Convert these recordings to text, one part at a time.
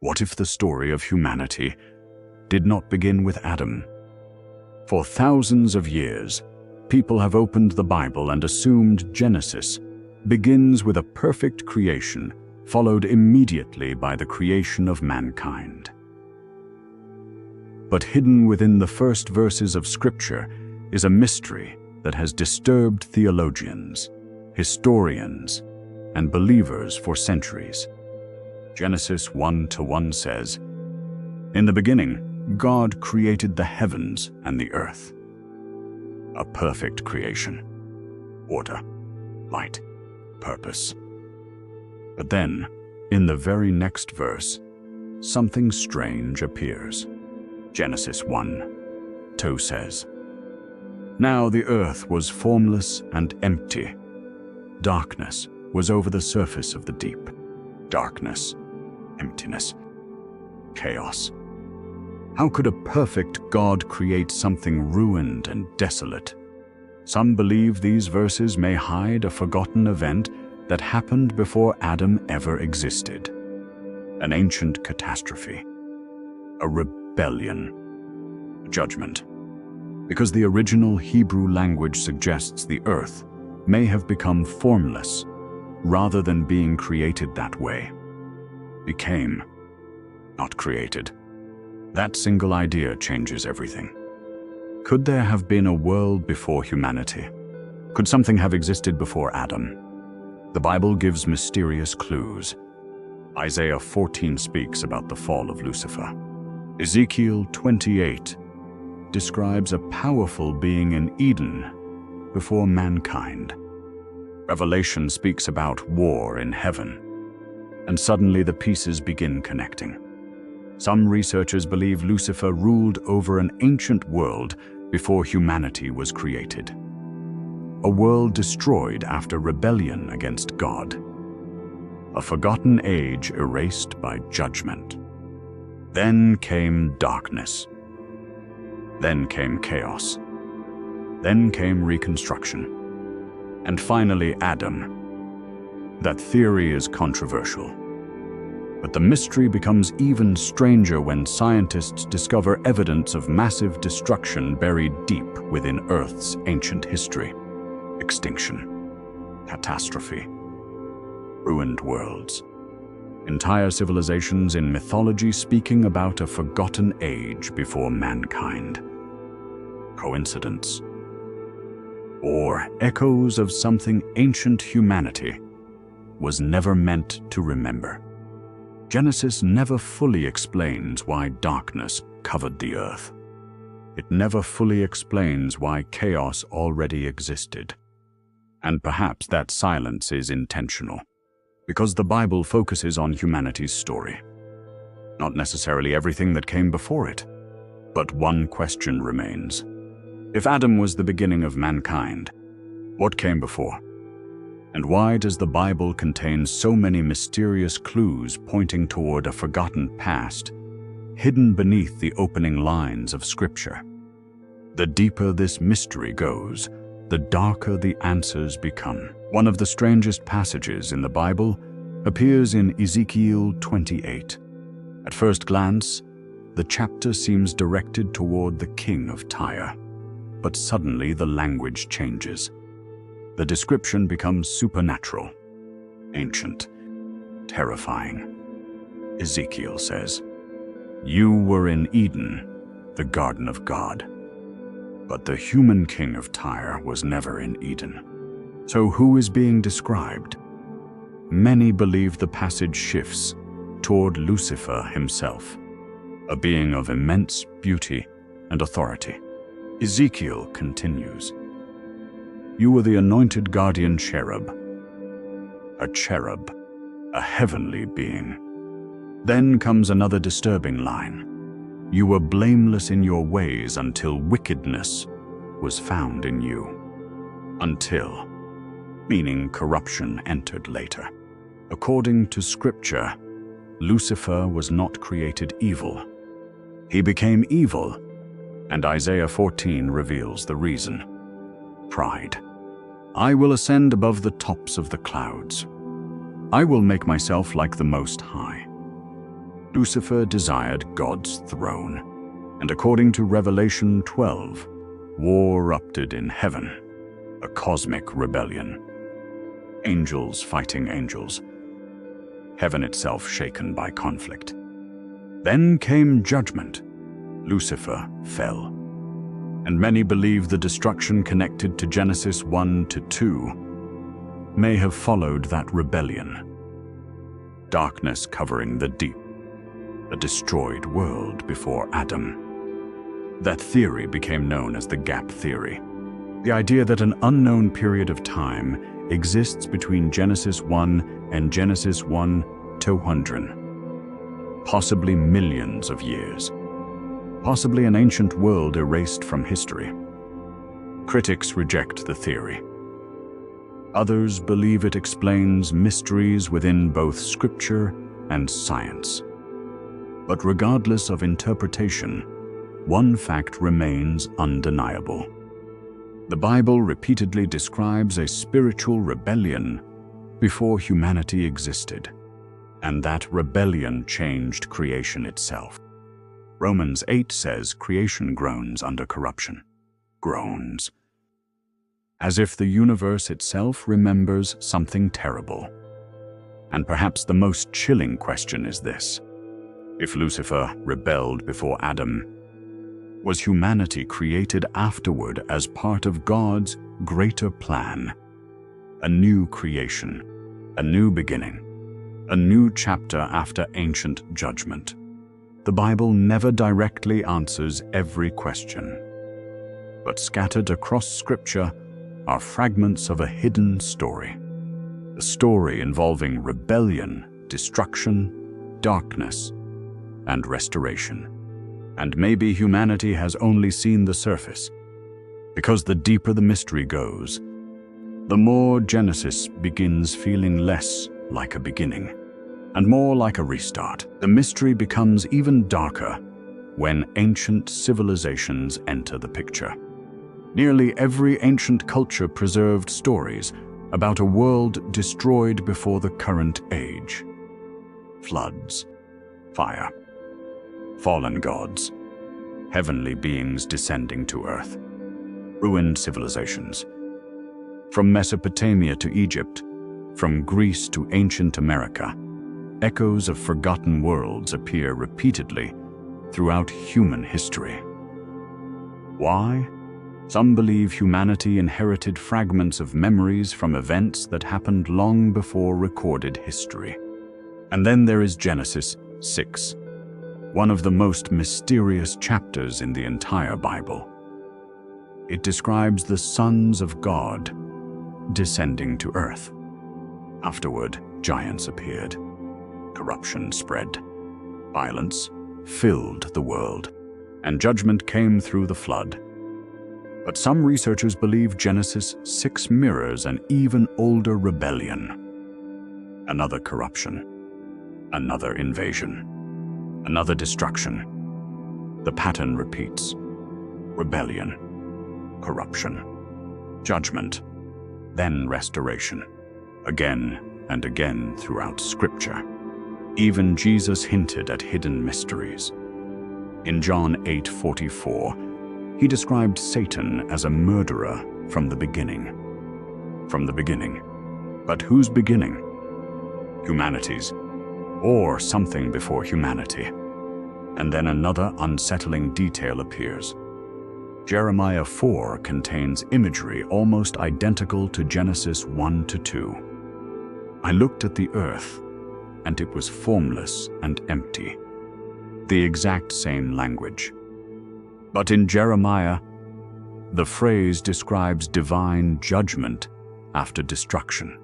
What if the story of humanity did not begin with Adam? For thousands of years, people have opened the Bible and assumed Genesis begins with a perfect creation, followed immediately by the creation of mankind. But hidden within the first verses of Scripture is a mystery that has disturbed theologians, historians, and believers for centuries. Genesis 1:1 says, "In the beginning, God created the heavens and the earth." A perfect creation. Order, light, purpose. But then, in the very next verse, something strange appears. Genesis 1:2 says, "Now the earth was formless and empty. Darkness was over the surface of the deep." Darkness, emptiness, chaos. How could a perfect God create something ruined and desolate? Some believe these verses may hide a forgotten event that happened before Adam ever existed. An ancient catastrophe. A rebellion. A judgment. Because the original Hebrew language suggests the earth may have become formless rather than being created that way. Became, not created. That single idea changes everything. Could there have been a world before humanity? Could something have existed before Adam? The Bible gives mysterious clues. Isaiah 14 speaks about the fall of Lucifer. Ezekiel 28 describes a powerful being in Eden before mankind. Revelation speaks about war in heaven, and suddenly the pieces begin connecting. Some researchers believe Lucifer ruled over an ancient world before humanity was created. A world destroyed after rebellion against God. A forgotten age erased by judgment. Then came darkness. Then came chaos. Then came reconstruction. And finally, Adam. That theory is controversial. But the mystery becomes even stranger when scientists discover evidence of massive destruction buried deep within Earth's ancient history. Extinction. Catastrophe. Ruined worlds. Entire civilizations in mythology speaking about a forgotten age before mankind. Coincidence? Or echoes of something ancient humanity was never meant to remember? Genesis never fully explains why darkness covered the earth. It never fully explains why chaos already existed. And perhaps that silence is intentional, because the Bible focuses on humanity's story. Not necessarily everything that came before it, but one question remains. If Adam was the beginning of mankind, what came before? And why does the Bible contain so many mysterious clues pointing toward a forgotten past, hidden beneath the opening lines of Scripture? The deeper this mystery goes, the darker the answers become. One of the strangest passages in the Bible appears in Ezekiel 28. At first glance, the chapter seems directed toward the king of Tyre, but suddenly the language changes. The description becomes supernatural, ancient, terrifying. Ezekiel says, "You were in Eden, the garden of God." But the human king of Tyre was never in Eden. So who is being described? Many believe the passage shifts toward Lucifer himself, a being of immense beauty and authority. Ezekiel continues, "You were the anointed guardian cherub." A cherub, a heavenly being. Then comes another disturbing line. "You were blameless in your ways until wickedness was found in you." Until, meaning corruption entered later. According to Scripture, Lucifer was not created evil. He became evil, and Isaiah 14 reveals the reason. Pride. "I will ascend above the tops of the clouds. I will make myself like the Most High." Lucifer desired God's throne, and according to Revelation 12, war erupted in heaven, a cosmic rebellion. Angels fighting angels, heaven itself shaken by conflict. Then came judgment. Lucifer fell, and many believe the destruction connected to Genesis 1 to 2 may have followed that rebellion. Darkness covering the deep, a destroyed world before Adam. That theory became known as the gap theory, the idea that an unknown period of time exists between Genesis 1 and Genesis 1-200, possibly millions of years, possibly an ancient world erased from history. Critics reject the theory. Others believe it explains mysteries within both scripture and science. But regardless of interpretation, one fact remains undeniable. The Bible repeatedly describes a spiritual rebellion before humanity existed, and that rebellion changed creation itself. Romans 8 says creation groans under corruption. Groans. As if the universe itself remembers something terrible. And perhaps the most chilling question is this: if Lucifer rebelled before Adam, was humanity created afterward as part of God's greater plan? A new creation, a new beginning, a new chapter after ancient judgment. The Bible never directly answers every question, but scattered across Scripture are fragments of a hidden story. A story involving rebellion, destruction, darkness, and restoration. And maybe humanity has only seen the surface, because the deeper the mystery goes, the more Genesis begins feeling less like a beginning and more like a restart. The mystery becomes even darker when ancient civilizations enter the picture. Nearly every ancient culture preserved stories about a world destroyed before the current age. Floods, fire, fallen gods, heavenly beings descending to earth, ruined civilizations. From Mesopotamia to Egypt, from Greece to ancient America, echoes of forgotten worlds appear repeatedly throughout human history. Why? Some believe humanity inherited fragments of memories from events that happened long before recorded history. And then there is Genesis 6, one of the most mysterious chapters in the entire Bible. It describes the sons of God descending to earth. Afterward, giants appeared. Corruption spread. Violence filled the world, and judgment came through the flood. But some researchers believe Genesis 6 mirrors an even older rebellion. Another corruption, another invasion, another destruction. The pattern repeats. Rebellion, corruption, judgment, then restoration. Again and again throughout Scripture. Even Jesus hinted at hidden mysteries. In John 8:44, he described Satan as a murderer from the beginning. From the beginning. But whose beginning? Humanity's, or something before humanity. And then another unsettling detail appears. Jeremiah 4 contains imagery almost identical to Genesis 1-2. I looked at the earth, and it was formless and empty. The exact same language. But in Jeremiah, the phrase describes divine judgment after destruction,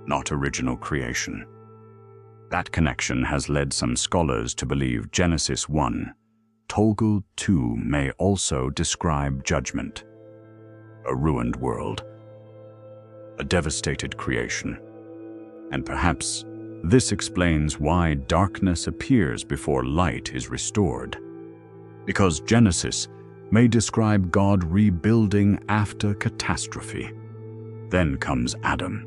not original creation. That connection has led some scholars to believe Genesis 1, Tolgul 2 may also describe judgment, a ruined world, a devastated creation, and perhaps this explains why darkness appears before light is restored. Because Genesis may describe God rebuilding after catastrophe. Then comes Adam.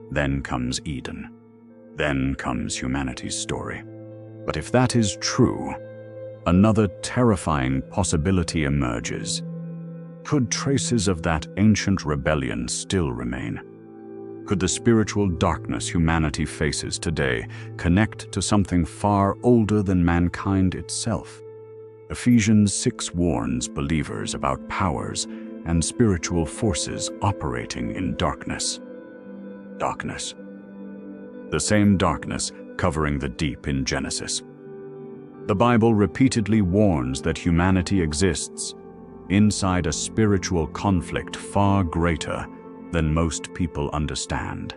Then comes Eden. Then comes humanity's story. But if that is true, another terrifying possibility emerges. Could traces of that ancient rebellion still remain? Could the spiritual darkness humanity faces today connect to something far older than mankind itself? Ephesians 6 warns believers about powers and spiritual forces operating in darkness. Darkness. The same darkness covering the deep in Genesis. The Bible repeatedly warns that humanity exists inside a spiritual conflict far greater than most people understand.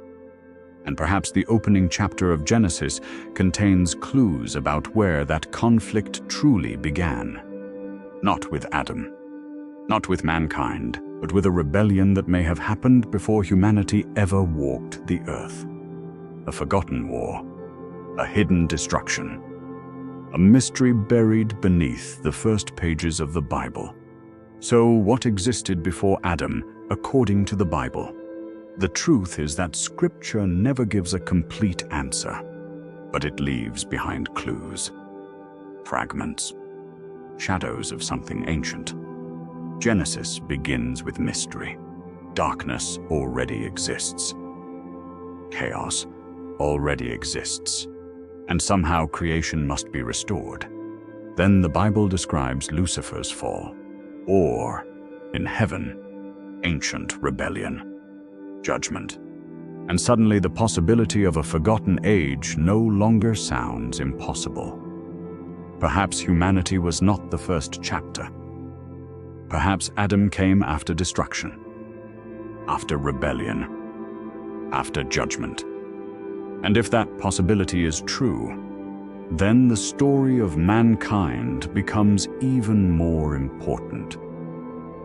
And perhaps the opening chapter of Genesis contains clues about where that conflict truly began. Not with Adam, not with mankind, but with a rebellion that may have happened before humanity ever walked the earth. A forgotten war, a hidden destruction, a mystery buried beneath the first pages of the Bible. So what existed before Adam, according to the Bible? The truth is that Scripture never gives a complete answer, but it leaves behind clues, fragments, shadows of something ancient. Genesis begins with mystery. Darkness already exists. Chaos already exists. And somehow creation must be restored. Then the Bible describes Lucifer's fall, or, in heaven, ancient rebellion, judgment. And suddenly the possibility of a forgotten age no longer sounds impossible. Perhaps humanity was not the first chapter. Perhaps Adam came after destruction, after rebellion, after judgment. And if that possibility is true, then the story of mankind becomes even more important.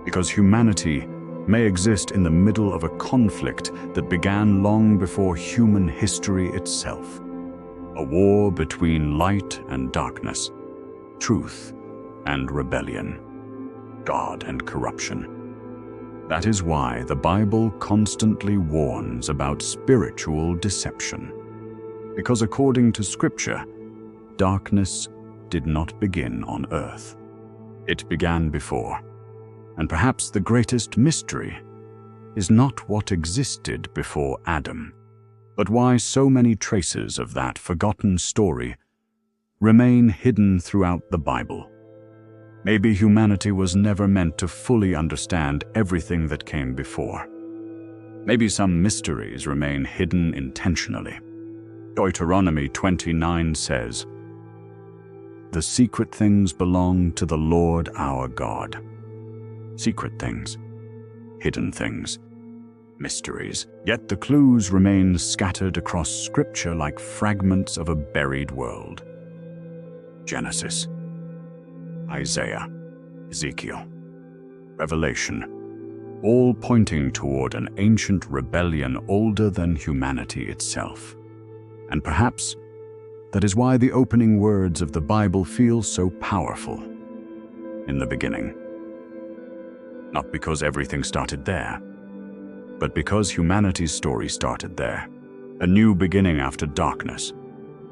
Because humanity may exist in the middle of a conflict that began long before human history itself. A war between light and darkness, truth and rebellion, God and corruption. That is why the Bible constantly warns about spiritual deception. Because according to Scripture, darkness did not begin on earth. It began before. And perhaps the greatest mystery is not what existed before Adam, but why so many traces of that forgotten story remain hidden throughout the Bible. Maybe humanity was never meant to fully understand everything that came before. Maybe some mysteries remain hidden intentionally. Deuteronomy 29 says, "The secret things belong to the Lord our God." Secret things, hidden things, mysteries. Yet the clues remain scattered across Scripture like fragments of a buried world. Genesis, Isaiah, Ezekiel, Revelation, all pointing toward an ancient rebellion older than humanity itself. And perhaps that is why the opening words of the Bible feel so powerful. In the beginning. Not because everything started there, but because humanity's story started there. A new beginning after darkness,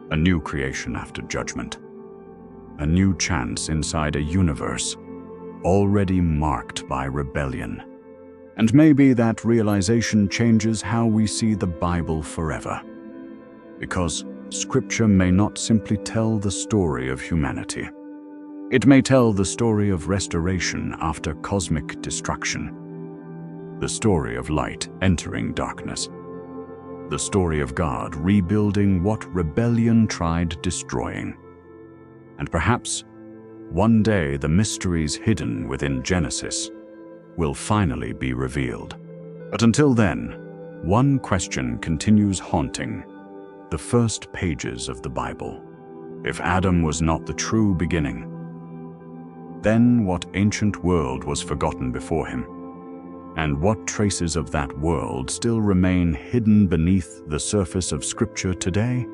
a new creation after judgment, a new chance inside a universe already marked by rebellion. And maybe that realization changes how we see the Bible forever. Because Scripture may not simply tell the story of humanity. It may tell the story of restoration after cosmic destruction. The story of light entering darkness. The story of God rebuilding what rebellion tried destroying. And perhaps, one day the mysteries hidden within Genesis will finally be revealed. But until then, one question continues haunting the first pages of the Bible. If Adam was not the true beginning, then what ancient world was forgotten before him? And what traces of that world still remain hidden beneath the surface of Scripture today?